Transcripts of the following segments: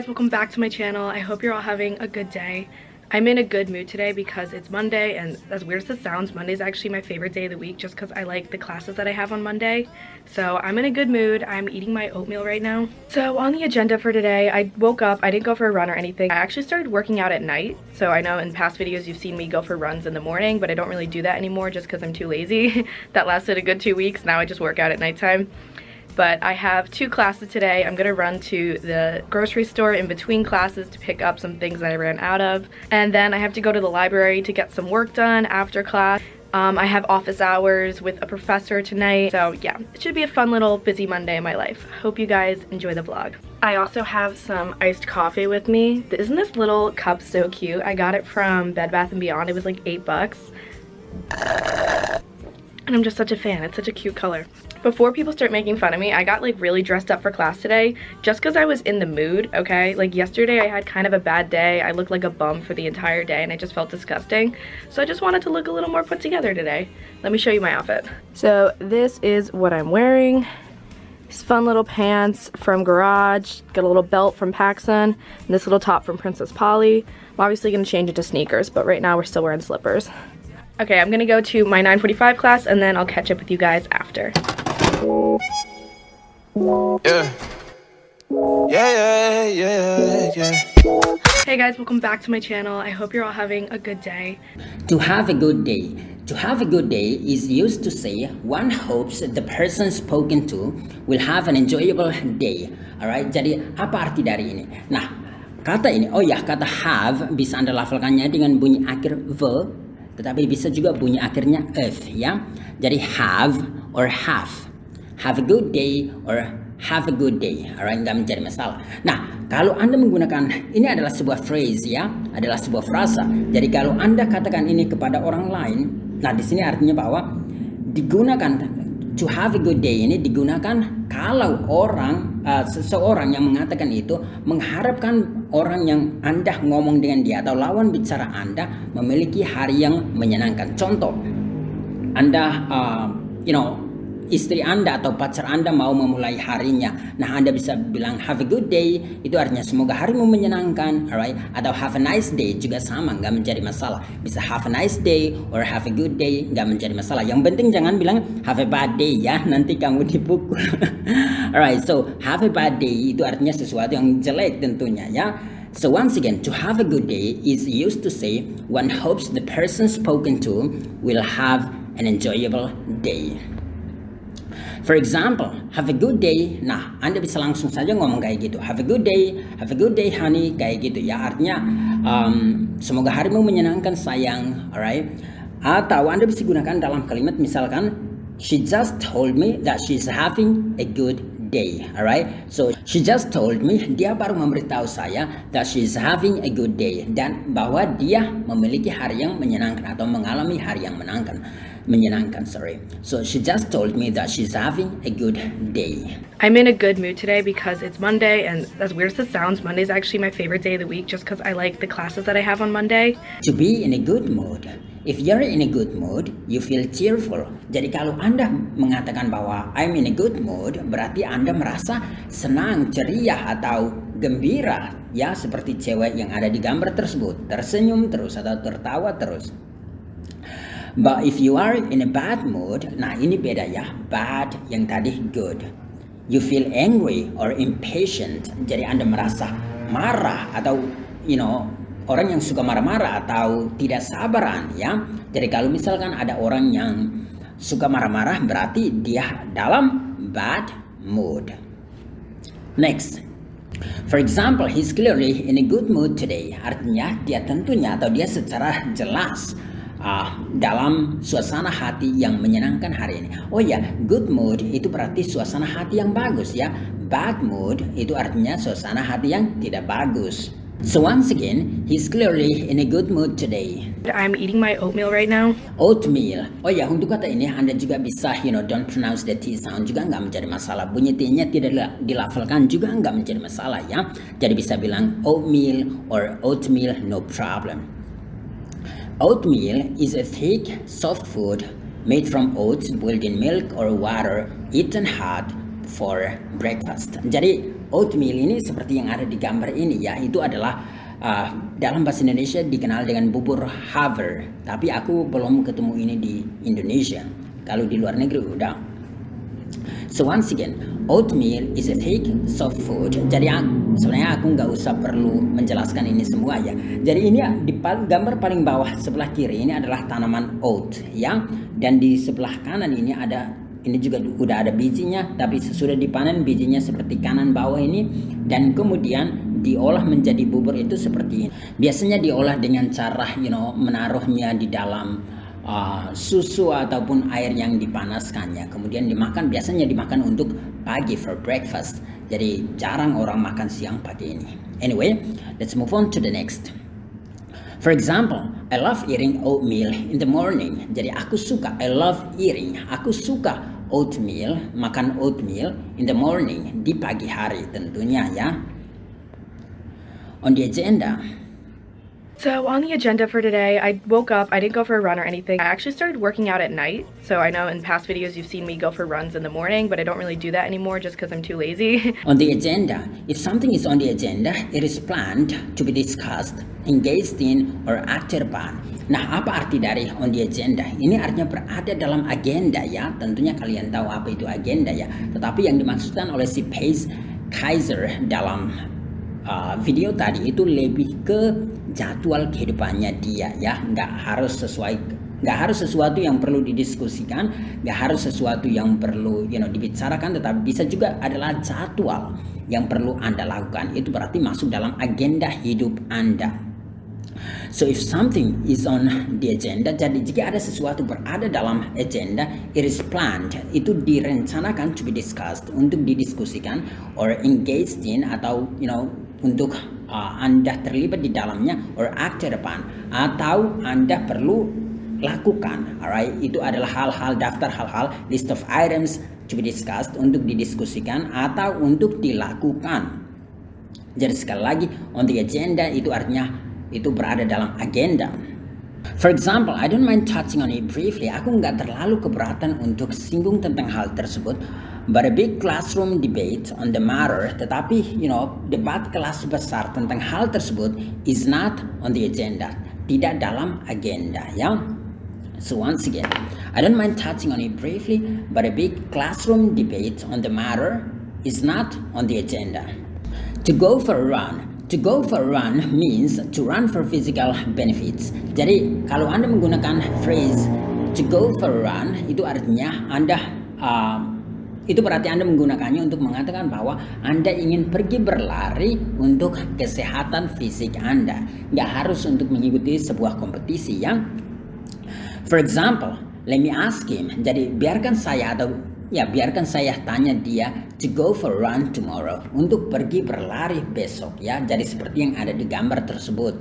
guys, welcome back to my channel. I hope you're all having a good day. I'm in a good mood today because it's Monday, and as weird as it sounds, Monday is actually my favorite day of the week just because I like the classes that I have on Monday. So I'm in a good mood. I'm eating my oatmeal right now. So on the agenda for today, I woke up, I didn't go for a run or anything. I actually started working out at night. So I know in past videos you've seen me go for runs in the morning, but I don't really do that anymore just because I'm too lazy. That lasted a good 2 weeks. Now I just work out at nighttime. But I have 2 classes today. I'm gonna run to the grocery store in between classes to pick up some things that I ran out of. And then I have to go to the library to get some work done after class. I have office hours with a professor tonight. So yeah, it should be a fun little busy Monday in my life. Hope you guys enjoy the vlog. I also have some iced coffee with me. Isn't this little cup so cute? I got it from Bed Bath & Beyond. It was like $8. And I'm just such a fan. It's such a cute color. Before people start making fun of me, I got like really dressed up for class today just because I was in the mood, okay? Like yesterday I had kind of a bad day. I looked like a bum for the entire day and I just felt disgusting. So I just wanted to look a little more put together today. Let me show you my outfit. So this is what I'm wearing. These fun little pants from Garage. Got a little belt from PacSun. And this little top from Princess Polly. I'm obviously gonna change it to sneakers, but right now we're still wearing slippers. Okay, I'm gonna go to my 9:45 class and then I'll catch up with you guys after. Yeah. Hey guys, welcome back to my channel. I hope you're all having a good day. To have a good day. To have a good day is used to say one hopes the person spoken to will have an enjoyable day. Alright, jadi apa arti dari ini? Nah, kata ini, kata have bisa Anda lafalkannya dengan bunyi akhir verb, tetapi bisa juga bunyi akhirnya if, ya. Jadi have or have. Have a good day or have a good day. Alright, nggak menjadi masalah. Nah, kalau Anda menggunakan, ini adalah sebuah phrase, ya, adalah sebuah frasa. Jadi kalau Anda katakan ini kepada orang lain, nah di sini artinya bahwa digunakan to have a good day ini digunakan kalau orang seseorang yang mengatakan itu mengharapkan orang yang Anda ngomong dengan dia atau lawan bicara Anda memiliki hari yang menyenangkan. Contoh, Anda istri Anda atau pacar Anda mau memulai harinya. Nah, Anda bisa bilang have a good day, itu artinya semoga harimu menyenangkan, alright? Atau have a nice day juga sama, nggak menjadi masalah. Bisa have a nice day or have a good day, nggak menjadi masalah. Yang penting jangan bilang have a bad day ya, nanti kamu dipukul. Alright, so have a bad day itu artinya sesuatu yang jelek tentunya ya. So once again, to have a good day is used to say one hopes the person spoken to will have an enjoyable day. For example, have a good day. Nah, Anda bisa langsung saja ngomong kayak gitu. Have a good day honey, kayak gitu ya. Artinya semoga harimu menyenangkan sayang, alright? Atau Anda bisa gunakan dalam kalimat misalkan she just told me that she's having a good day, alright? So she just told me, dia baru memberitahu saya that she's having a good day, dan bahwa dia memiliki hari yang menyenangkan atau mengalami hari yang menyenangkan. So she just told me that she's having a good day. I'm in a good mood today because it's Monday, and as weird as it sounds, Monday is actually my favorite day of the week just because I like the classes that I have on Monday. To be in a good mood. If you're in a good mood, you feel cheerful. Jadi kalau Anda mengatakan bahwa I'm in a good mood, berarti Anda merasa senang, ceria atau gembira, ya, seperti cewek yang ada di gambar tersebut, tersenyum terus atau tertawa terus. But if you are in a bad mood, nah ini beda ya, bad yang tadi good. You feel angry or impatient, jadi Anda merasa marah atau orang yang suka marah-marah atau tidak sabaran ya. Jadi kalau misalkan ada orang yang suka marah-marah berarti dia dalam bad mood. Next. For example, he's clearly in a good mood today. Artinya dia tentunya atau dia secara jelas dalam suasana hati yang menyenangkan hari ini. Oh ya, good mood itu berarti suasana hati yang bagus ya. Bad mood itu artinya suasana hati yang tidak bagus. So once again, he's clearly in a good mood today. I'm eating my oatmeal right now. Oatmeal. Oh ya, untuk kata ini Anda juga bisa, don't pronounce the T sound juga nggak menjadi masalah. Bunyi T-nya tidak dilafalkan juga nggak menjadi masalah ya. Jadi bisa bilang oatmeal or oatmeal, no problem. Oatmeal is a thick, soft food made from oats boiled in milk or water, eaten hot for breakfast. Jadi Oatmeal ini seperti yang ada di gambar ini ya, itu adalah dalam bahasa Indonesia dikenal dengan bubur haver. Tapi aku belum ketemu ini di Indonesia. Kalau di luar negeri udah. So once again, oatmeal is a thick soft food. Jadi sebenarnya aku nggak usah perlu menjelaskan ini semua ya. Jadi ini di gambar paling bawah sebelah kiri ini adalah tanaman oat ya. Dan di sebelah kanan ini juga udah ada bijinya, tapi sesudah dipanen bijinya seperti kanan bawah ini, dan kemudian diolah menjadi bubur itu seperti ini. Biasanya diolah dengan cara menaruhnya di dalam susu ataupun air yang dipanaskannya, kemudian biasanya dimakan untuk pagi for breakfast. Jadi jarang orang makan siang pakai ini. Anyway, let's move on to the next. For example, I love eating oatmeal in the morning. Jadi aku suka oatmeal, makan oatmeal in the morning, di pagi hari tentunya ya. On the agenda, So on the agenda for today, I woke up, I didn't go for a run or anything. I actually started working out at night. So I know in past videos you've seen me go for runs in the morning, but I don't really do that anymore just because I'm too lazy. On the agenda, if something is on the agenda, it is planned to be discussed, engaged in, or acted upon. Nah, apa arti dari on the agenda? Ini artinya berada dalam agenda ya. Tentunya kalian tahu apa itu agenda ya. Tetapi yang dimaksudkan oleh si Pace Kaiser dalam video tadi itu lebih ke jadwal kehidupannya dia ya, nggak harus sesuatu yang perlu didiskusikan, nggak harus sesuatu yang perlu dibicarakan, tetapi bisa juga adalah jadwal yang perlu Anda lakukan. Itu berarti masuk dalam agenda hidup Anda. So if something is on the agenda, jadi jika ada sesuatu berada dalam agenda, it is planned, itu direncanakan to be discussed, untuk didiskusikan, or engaged in, atau untuk Anda terlibat di dalamnya, or acted upon, atau Anda perlu lakukan. Alright, itu adalah daftar hal-hal, list of items to be discussed, untuk didiskusikan atau untuk dilakukan. Jadi sekali lagi, on the agenda itu artinya itu berada dalam agenda. For example, I don't mind touching on it briefly. Aku nggak terlalu keberatan untuk singgung tentang hal tersebut. But a big classroom debate on the matter, tetapi debat kelas besar tentang hal tersebut is not on the agenda, tidak dalam agenda ya. So once again, I don't mind touching on it briefly, but a big classroom debate on the matter is not on the agenda. To go for a run. To go for a run means to run for physical benefits. Jadi kalau Anda menggunakan phrase to go for a run, itu artinya itu berarti Anda menggunakannya untuk mengatakan bahwa Anda ingin pergi berlari untuk kesehatan fisik Anda. Nggak harus untuk mengikuti sebuah kompetisi ya. For example, let me ask him. Jadi biarkan saya tanya dia to go for a run tomorrow, untuk pergi berlari besok ya. Jadi seperti yang ada di gambar tersebut.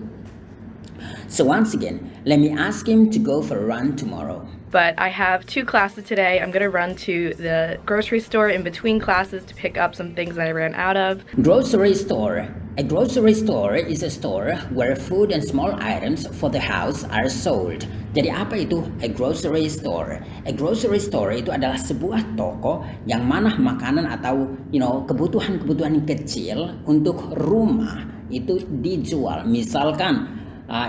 So once again, let me ask him to go for a run tomorrow. But I have 2 classes today. I'm gonna run to the grocery store in between classes to pick up some things that I ran out of. Grocery store. A grocery store is a store where food and small items for the house are sold. Jadi apa itu a grocery store? A grocery store itu adalah sebuah toko yang mana makanan atau kebutuhan-kebutuhan kecil untuk rumah itu dijual. Misalkan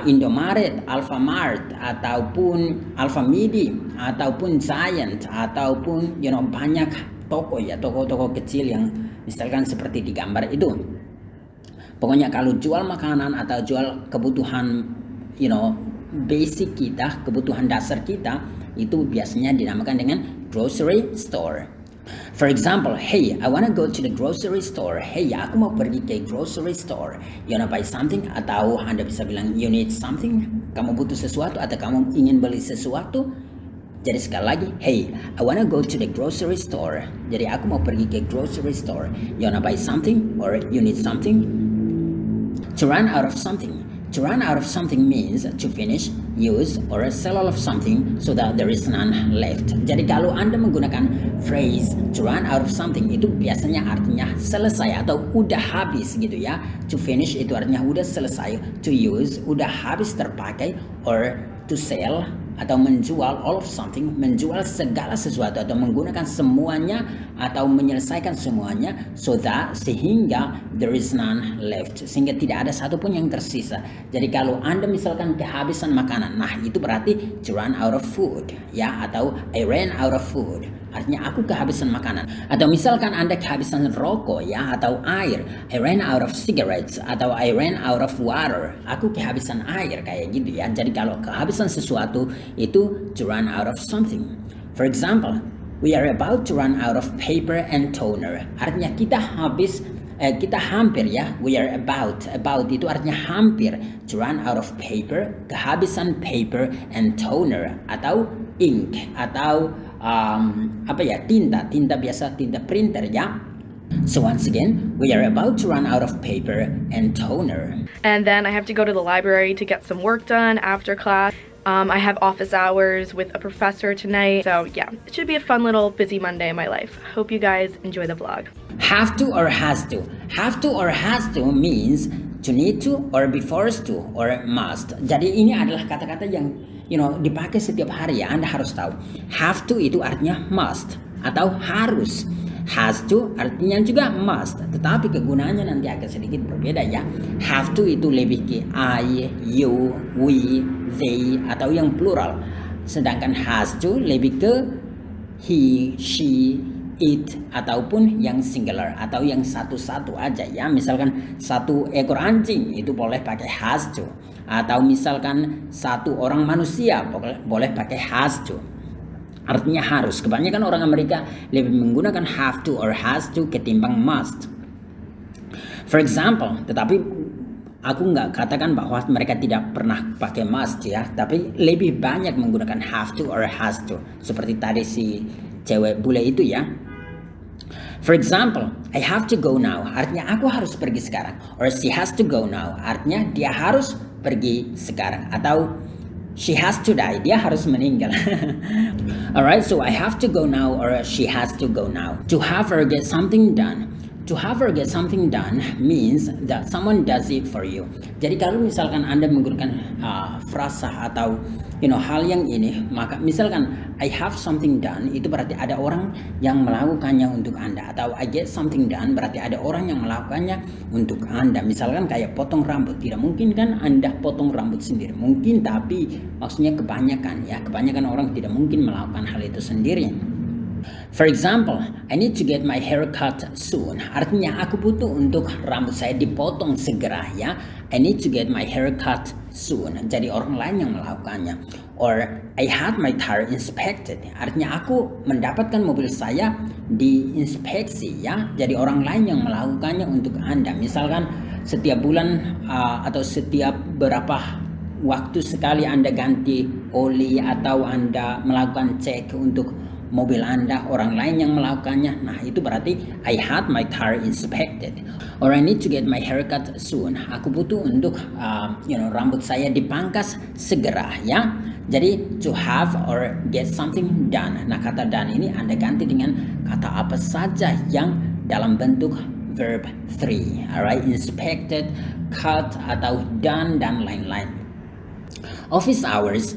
Indomaret, Alfamart, ataupun Alfamidi, ataupun Giant, ataupun banyak toko-toko kecil yang misalkan seperti di gambar itu. Pokoknya kalau jual makanan atau jual kebutuhan basic kita, kebutuhan dasar kita, itu biasanya dinamakan dengan grocery store. For example, hey, I wanna go to the grocery store. Hey, aku mau pergi ke grocery store. You wanna buy something? Atau Anda bisa bilang you need something. Kamu butuh sesuatu atau kamu ingin beli sesuatu. Jadi sekali lagi, hey, I wanna go to the grocery store. Jadi aku mau pergi ke grocery store. You wanna buy something or you need something? To run out of something. To run out of something means to finish, use, or sell all of something so that there is none left. Jadi kalau Anda menggunakan phrase to run out of something, itu biasanya artinya selesai atau udah habis gitu ya. To finish itu artinya udah selesai. To use, udah habis terpakai. Or to sell, atau menjual all of something, menjual segala sesuatu atau menggunakan semuanya atau menyelesaikan semuanya so that sehingga there is none left, sehingga tidak ada satupun yang tersisa. Jadi kalau Anda misalkan kehabisan makanan, nah itu berarti to run out of food ya, atau I ran out of food. Artinya aku kehabisan makanan. Atau misalkan Anda kehabisan rokok ya, atau air, I ran out of cigarettes, atau I ran out of water. Aku kehabisan air, kayak gitu ya. Jadi kalau kehabisan sesuatu itu to run out of something. For example, we are about to run out of paper and toner. Artinya kita hampir ya, we are about itu artinya hampir, to run out of paper, kehabisan paper and toner, atau ink, atau tinta biasa, tinta printer ya. So once again, we are about to run out of paper and toner. And then I have to go to the library to get some work done after class. I have office hours with a professor tonight. So yeah, it should be a fun little busy Monday in my life. Hope you guys enjoy the vlog. Have to or has to. Have to or has to means to need to or be forced to or must. Jadi ini adalah kata-kata yang dipakai setiap hari ya, Anda harus tahu. Have to itu artinya must atau harus. Has to artinya juga must, tetapi kegunaannya nanti agak sedikit berbeda ya. Have to itu lebih ke I, you, we, they atau yang plural. Sedangkan has to lebih ke he, she, it ataupun yang singular atau yang satu-satu aja ya. Misalkan satu ekor anjing itu boleh pakai has to, atau misalkan satu orang manusia boleh pakai has to. Artinya harus. Kebanyakan orang Amerika lebih menggunakan have to or has to ketimbang must. For example, tetapi aku nggak katakan bahwa mereka tidak pernah pakai must ya, tapi lebih banyak menggunakan have to or has to. Seperti tadi si cewek bule itu ya. For example, I have to go now. Artinya aku harus pergi sekarang. Or she has to go now. Artinya dia harus pergi sekarang. Atau she has to die. Dia harus meninggal. Alright, so I have to go now or she has to go now. To have or get something done. To have or get something done means that someone does it for you. Jadi kalau misalkan Anda menggunakan frasa atau hal yang ini, maka misalkan I have something done itu berarti ada orang yang melakukannya untuk Anda, atau I get something done berarti ada orang yang melakukannya untuk Anda. Misalkan kayak potong rambut, tidak mungkin kan Anda potong rambut sendiri. Mungkin, tapi maksudnya kebanyakan orang tidak mungkin melakukan hal itu sendiri. For example, I need to get my hair cut soon. Artinya aku butuh untuk rambut saya dipotong segera ya. I need to get my hair cut soon. Jadi orang lain yang melakukannya. Or I had my tire inspected. Artinya aku mendapatkan mobil saya diinspeksi ya. Jadi orang lain yang melakukannya untuk Anda. Misalkan setiap bulan atau setiap berapa waktu sekali Anda ganti oli atau Anda melakukan cek untuk mobil Anda, orang lain yang melakukannya. Nah itu berarti I had my tire inspected. Or I need to get my haircut soon. Aku butuh untuk rambut saya dipangkas segera ya. Jadi to have or get something done. Nah kata done ini Anda ganti dengan kata apa saja yang dalam bentuk verb 3. Alright, inspected, cut atau done dan lain-lain. Office hours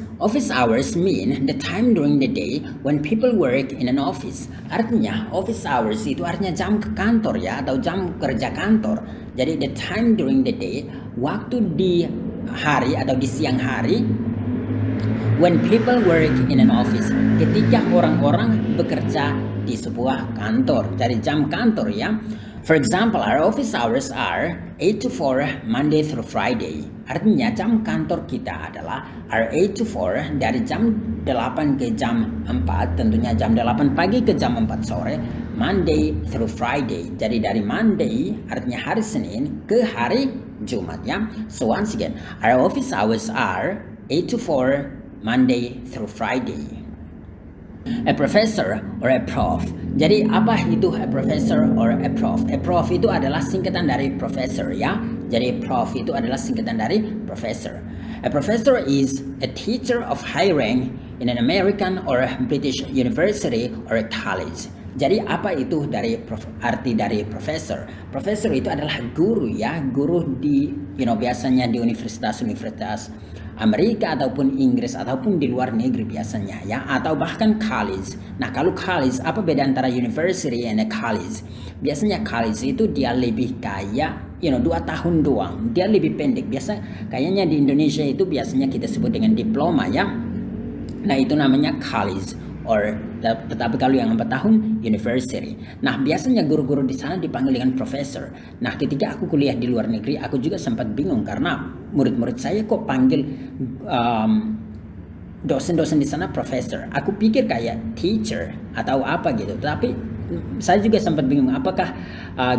mean the time during the day when people work in an office. Artinya office hours itu artinya jam ke kantor ya, atau jam kerja kantor. Jadi the time during the day, waktu di hari atau di siang hari when people work in an office, ketika orang-orang bekerja di sebuah kantor. Jadi jam kantor ya. For example, our office hours are 8 to 4 Monday through Friday. Artinya jam kantor kita adalah are 8 to 4 dari jam 8 ke jam 4, tentunya jam 8 pagi ke jam 4 sore, Monday through Friday. Jadi dari Monday artinya hari Senin ke hari Jumat ya. So once again, our office hours are 8 to 4 Monday through Friday. A professor or a prof. Jadi apa itu a professor or a prof? A prof itu adalah singkatan dari professor ya. Jadi prof itu adalah singkatan dari professor. A professor is a teacher of high rank in an American or British university or a college. Jadi apa itu dari arti dari professor? Professor itu adalah guru ya, guru di biasanya di universitas Amerika ataupun Inggris ataupun di luar negeri biasanya ya, atau bahkan college. Nah, kalau college, apa beda antara university and college? Biasanya college itu dia lebih kayak 2 tahun doang, dia lebih pendek. Biasa kayaknya di Indonesia itu biasanya kita sebut dengan diploma ya. Nah, itu namanya college, tetapi kalau yang 4 tahun university. Nah, biasanya guru-guru di sana dipanggil dengan professor. Nah, ketika aku kuliah di luar negeri, aku juga sempat bingung karena murid-murid saya kok panggil dosen-dosen di sana professor. Aku pikir kayak teacher atau apa gitu. Tapi saya juga sempat bingung apakah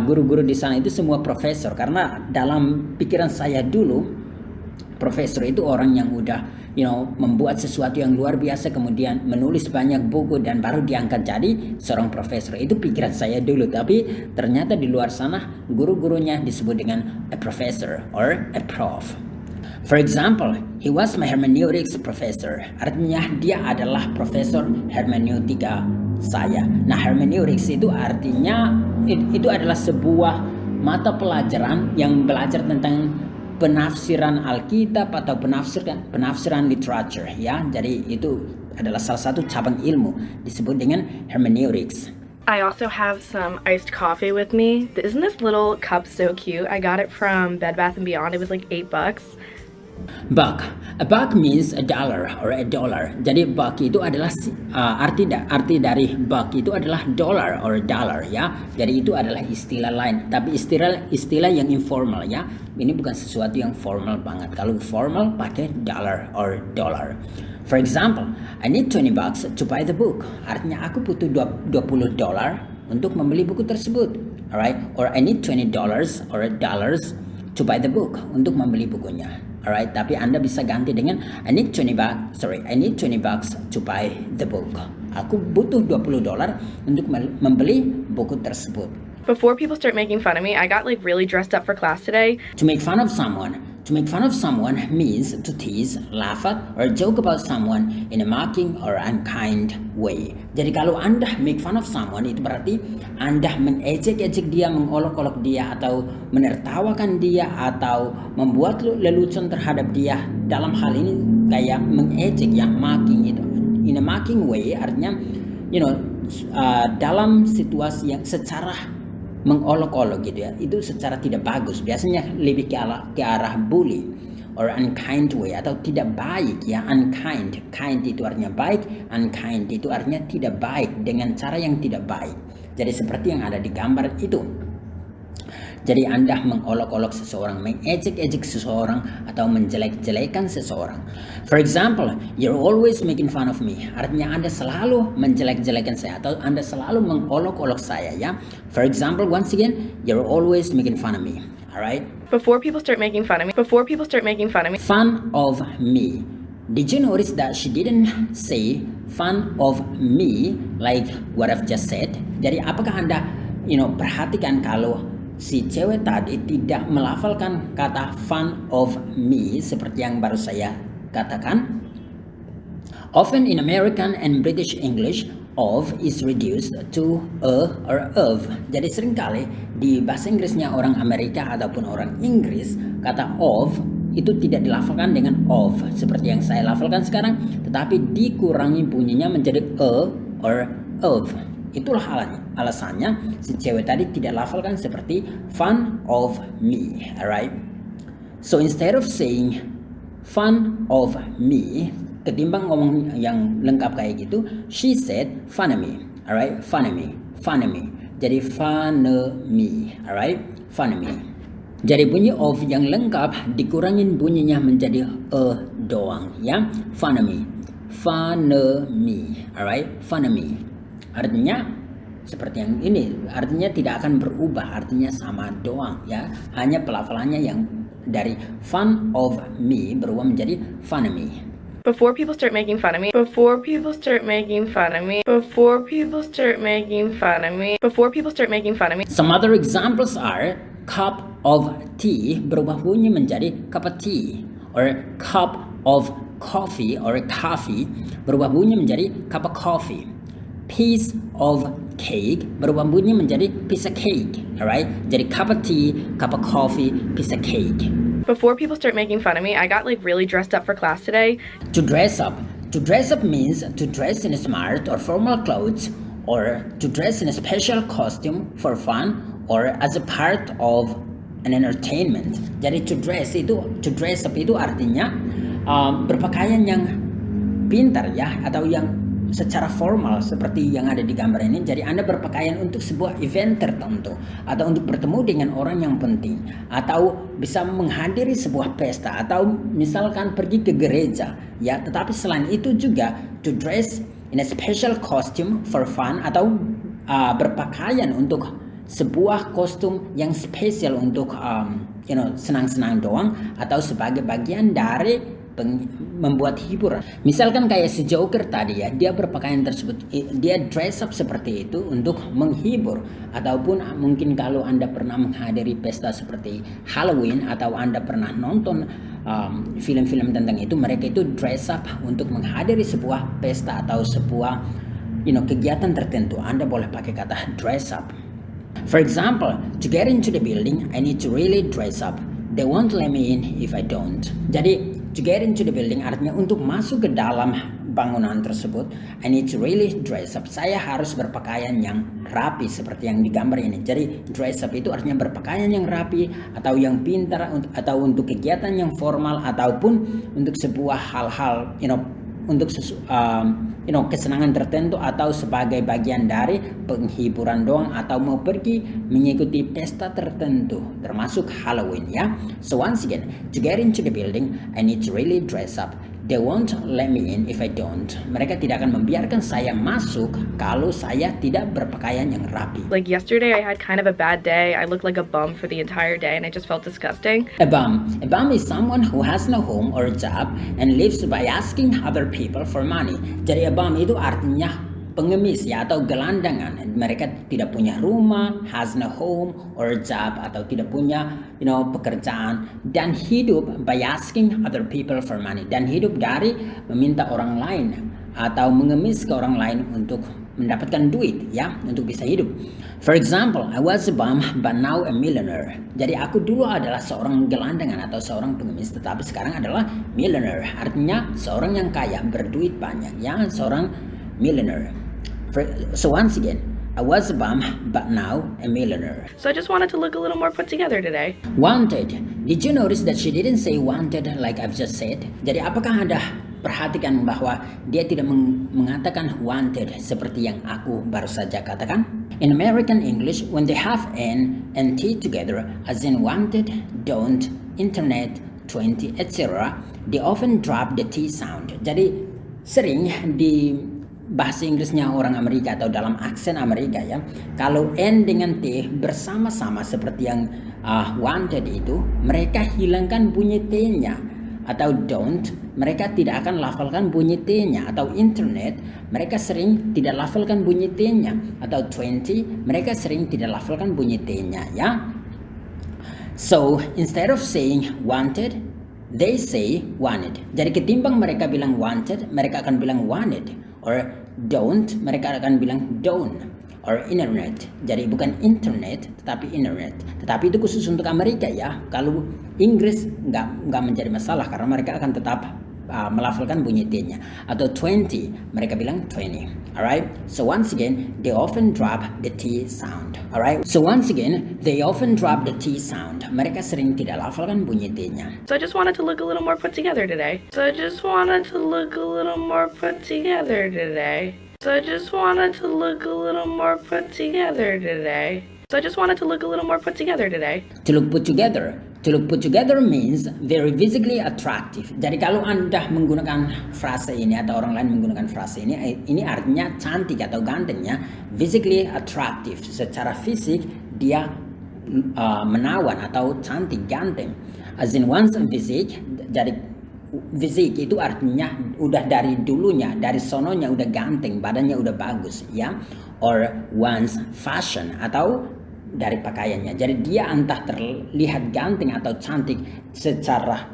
guru-guru di sana itu semua profesor, karena dalam pikiran saya dulu profesor itu orang yang udah membuat sesuatu yang luar biasa, kemudian menulis banyak buku dan baru diangkat jadi seorang profesor. Itu pikiran saya dulu, tapi ternyata di luar sana guru-gurunya disebut dengan a professor or a prof. For example, he was my hermeneutics professor. Artinya dia adalah profesor hermeneutika saya. Nah, hermeneutics itu artinya itu adalah sebuah mata pelajaran yang belajar tentang penafsiran Alkitab atau penafsiran literature ya. Jadi itu adalah salah satu cabang ilmu disebut dengan hermeneutics. I also have some iced coffee with me. Isn't this little cup so cute? I got it from Bed Bath & Beyond. It was like $8. Buck. A buck means a dollar or a dollar. Jadi buck itu adalah arti dari buck itu adalah dollar or dollar ya. Jadi itu adalah istilah lain, tapi istilah yang informal ya. Ini bukan sesuatu yang formal banget. Kalau formal pakai dollar or dollar. For example, I need $20 to buy the book. Artinya aku butuh $20 untuk membeli buku tersebut. Alright? Or I need $20 or dollars to buy the book, untuk membeli bukunya. Alright, tapi Anda bisa ganti dengan I need $20 to buy the book. Aku butuh $20 untuk membeli buku tersebut. Before people start making fun of me, I got like really dressed up for class today. To make fun of someone means to tease, laugh at, or joke about someone in a mocking or unkind way. Jadi kalau Anda make fun of someone, itu berarti Anda mengejek-ejek dia, mengolok-olok dia, atau menertawakan dia, atau membuat lelucon terhadap dia. Dalam hal ini kayak mengejek ya, mocking itu. In a mocking way artinya dalam situasi yang secara mengolok-olok gitu ya, itu secara tidak bagus, biasanya lebih ke arah bully or unkind way, atau tidak baik ya. Unkind, kind itu artinya baik, unkind itu artinya tidak baik, dengan cara yang tidak baik. Jadi seperti yang ada di gambar itu. Jadi Anda mengolok-olok seseorang, mengejek-ejek seseorang, atau menjelek-jelekan seseorang. For example, you're always making fun of me. Artinya Anda selalu menjelek-jelekan saya, atau Anda selalu mengolok-olok saya ya. For example, once again, you're always making fun of me. Alright? Before people start making fun of me. Fun of me. Did you notice that she didn't say fun of me like what I've just said? Jadi apakah Anda perhatikan kalau si cewek tadi tidak melafalkan kata fun of me seperti yang baru saya katakan? Often in American and British English, of is reduced to a or of. Jadi seringkali di bahasa Inggrisnya orang Amerika ataupun orang Inggris, kata of itu tidak dilafalkan dengan of seperti yang saya lafalkan sekarang, tetapi dikurangi bunyinya menjadi a or of. Itulah alasannya si cewek tadi tidak lafalkan seperti fun of me, alright? So instead of saying fun of me, ketimbang ngomong yang lengkap kayak gitu, she said fun of me, alright? Fun of me. Jadi fun of me, alright? Fun of me. Jadi bunyi of yang lengkap dikurangin bunyinya menjadi doang, ya? Fun of me, alright? Fun of me. Artinya seperti yang ini, artinya tidak akan berubah, artinya sama doang ya. Hanya pelafalannya yang dari fun of me berubah menjadi fun of me. Before people start making fun of me. Some other examples are cup of tea berubah bunyi menjadi cup of tea, or cup of coffee or coffee berubah bunyi menjadi cup of coffee. Piece of cake berubah bunyi menjadi piece of cake, alright? Jadi cup of tea, cup of coffee, piece of cake. Before people start making fun of me, I got like really dressed up for class today. To dress up. To dress up means to dress in smart or formal clothes, or to dress in a special costume for fun or as a part of an entertainment. Jadi to dress up itu artinya berpakaian yang pintar ya, atau yang secara formal seperti yang ada di gambar ini. Jadi Anda berpakaian untuk sebuah event tertentu, atau untuk bertemu dengan orang yang penting, atau bisa menghadiri sebuah pesta, atau misalkan pergi ke gereja ya. Tetapi selain itu juga to dress in a special costume for fun, atau berpakaian untuk sebuah kostum yang spesial untuk senang-senang doang, atau sebagai bagian dari membuat hiburan. Misalkan kayak si Joker tadi ya, dia berpakaian tersebut, dia dress up seperti itu untuk menghibur. Ataupun mungkin kalau Anda pernah menghadiri pesta seperti Halloween, atau Anda pernah nonton film-film tentang itu, mereka itu dress up untuk menghadiri sebuah pesta atau sebuah kegiatan tertentu. Anda boleh pakai kata dress up. For example, to get into the building, I need to really dress up. They won't let me in if I don't. Jadi to get into the building artinya untuk masuk ke dalam bangunan tersebut, I need to really dress up. Saya harus berpakaian yang rapi seperti yang digambar ini. Jadi dress up itu artinya berpakaian yang rapi, atau yang pintar, atau untuk kegiatan yang formal, ataupun untuk sebuah hal-hal untuk kesenangan tertentu, atau sebagai bagian dari penghiburan doang, atau mau pergi mengikuti pesta tertentu termasuk Halloween ya. So once again, to get into the building I need to really dress up. They won't let me in if I don't. Mereka tidak akan membiarkan saya masuk kalau saya tidak berpakaian yang rapi. Like yesterday I had kind of a bad day. I looked like a bum for the entire day and I just felt disgusting. A bum is someone who has no home or job and lives by asking other people for money. Jadi a bum itu artinya pengemis ya, atau gelandangan. Mereka tidak punya rumah, has no home or job, atau tidak punya pekerjaan, dan hidup by asking other people for money, dan hidup dari meminta orang lain atau mengemis ke orang lain untuk mendapatkan duit ya, untuk bisa hidup. For example, I was a bum but now a millionaire. Jadi aku dulu adalah seorang gelandangan atau seorang pengemis, tetapi sekarang adalah millionaire. Artinya seorang yang kaya, berduit banyak ya, seorang millionaire. So once again, I was a bum, but now a millionaire. So I just wanted to look a little more put together today. Wanted. Did you notice that she didn't say wanted like I've just said? Jadi apakah Anda perhatikan bahwa dia tidak mengatakan wanted seperti yang aku baru saja katakan? In American English, when they have N and T together, as in wanted, don't, internet, 20, etc., they often drop the T sound. Jadi sering di bahasa Inggrisnya orang Amerika atau dalam aksen Amerika ya, kalau N dengan T bersama-sama seperti yang wanted itu, mereka hilangkan bunyi T-nya. Atau don't, mereka tidak akan lafalkan bunyi T-nya. Atau internet, mereka sering tidak lafalkan bunyi T-nya. Atau 20, mereka sering tidak lafalkan bunyi T-nya ya. So instead of saying wanted, they say wanted. Jadi ketimbang mereka bilang wanted, mereka akan bilang wanted. Or don't, mereka akan bilang don't. Or internet. Jadi bukan internet, tetapi internet. Tetapi itu khusus untuk Amerika ya. Kalau Inggris nggak menjadi masalah, karena mereka akan tetap melafalkan bunyi T-nya. Atau 20, mereka bilang 20. Alright? So once again, they often drop the T sound. Alright? So once again, they often drop the T sound. Mereka sering tidak lafalkan bunyi T-nya. So I just wanted to look a little more put together today. So I just wanted to look a little more put together today. So I just wanted to look a little more put together today. So I just wanted to look a little more put together today. To look put together. To look put together means very visibly attractive. Jadi kalau Anda menggunakan frase ini atau orang lain menggunakan frase ini artinya cantik atau gantengnya. Physically attractive. Secara fisik dia menawan atau cantik, ganteng. As in one's physique, jadi fisik itu artinya udah dari dulunya, dari sononya udah ganteng, badannya udah bagus ya. Or one's fashion, atau dari pakaiannya. Jadi dia entah terlihat ganteng atau cantik secara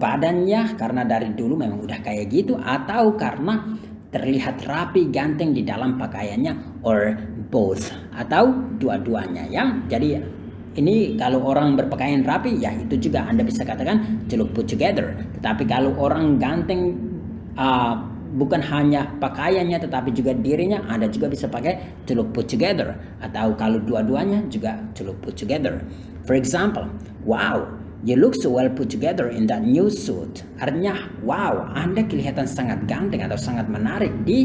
badannya karena dari dulu memang udah kayak gitu, atau karena terlihat rapi, ganteng di dalam pakaiannya, or both, atau dua-duanya ya. Jadi ini kalau orang berpakaian rapi, ya itu juga Anda bisa katakan to look put together. Tetapi kalau orang ganteng, bukan hanya pakaiannya tetapi juga dirinya, Anda juga bisa pakai to look put together. Atau kalau dua-duanya juga to look put together. For example, wow, you look so well put together in that new suit. Artinya, wow, Anda kelihatan sangat ganteng atau sangat menarik di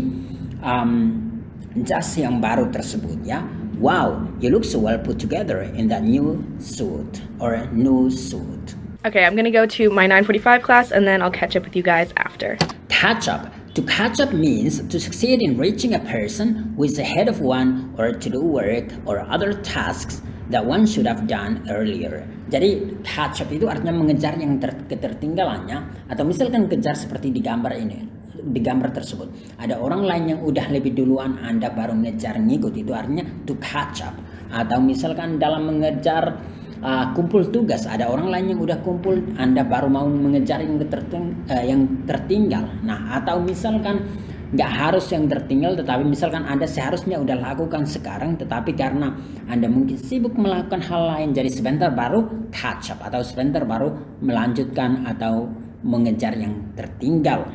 jas yang baru tersebut, ya. Wow, you look so well put together in that new suit or new suit. Okay, I'm gonna go to my 9:45 class and then I'll catch up with you guys after. Catch up. To catch up means to succeed in reaching a person who is ahead of one or to do work or other tasks that one should have done earlier. Jadi catch up itu artinya mengejar yang ketertinggalannya, atau misalkan kejar seperti di gambar ini, di gambar tersebut. Ada orang lain yang udah lebih duluan, Anda baru ngejar ngikut, itu artinya to catch up. Atau misalkan dalam mengejar kumpul tugas, ada orang lain yang udah kumpul, Anda baru mau mengejar yang tertinggal. Nah, atau misalkan nggak harus yang tertinggal, tetapi misalkan Anda seharusnya udah lakukan sekarang, tetapi karena Anda mungkin sibuk melakukan hal lain, jadi sebentar baru catch up atau sebentar baru melanjutkan atau mengejar yang tertinggal.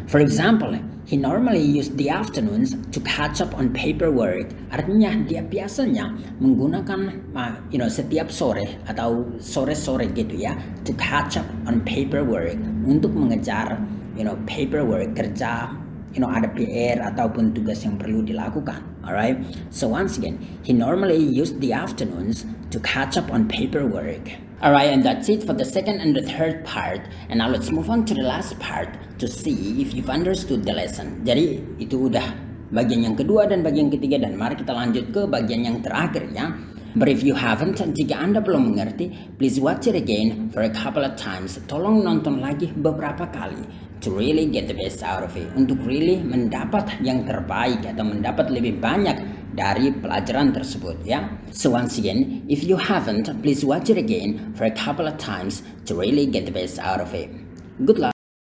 For example, he normally used the afternoons to catch up on paperwork. Artinya dia biasanya menggunakan setiap sore atau sore-sore gitu ya, to catch up on paperwork, untuk mengejar paperwork, kerja, ada PR ataupun tugas yang perlu dilakukan. Alright, so once again, he normally used the afternoons to catch up on paperwork. Alright, and that's it for the second and the third part. And now let's move on to the last part to see if you've understood the lesson. Jadi itu udah bagian yang kedua dan bagian ketiga, dan mari kita lanjut ke bagian yang terakhir ya. But if you haven't, jika Anda belum mengerti, please watch it again for a couple of times. Tolong nonton lagi beberapa kali to really get the best out of it. Untuk really mendapat yang terbaik atau mendapat lebih banyak dari pelajaran tersebut ya. So once again, if you haven't, please watch it again for a couple of times to really get the best out of it. Good luck.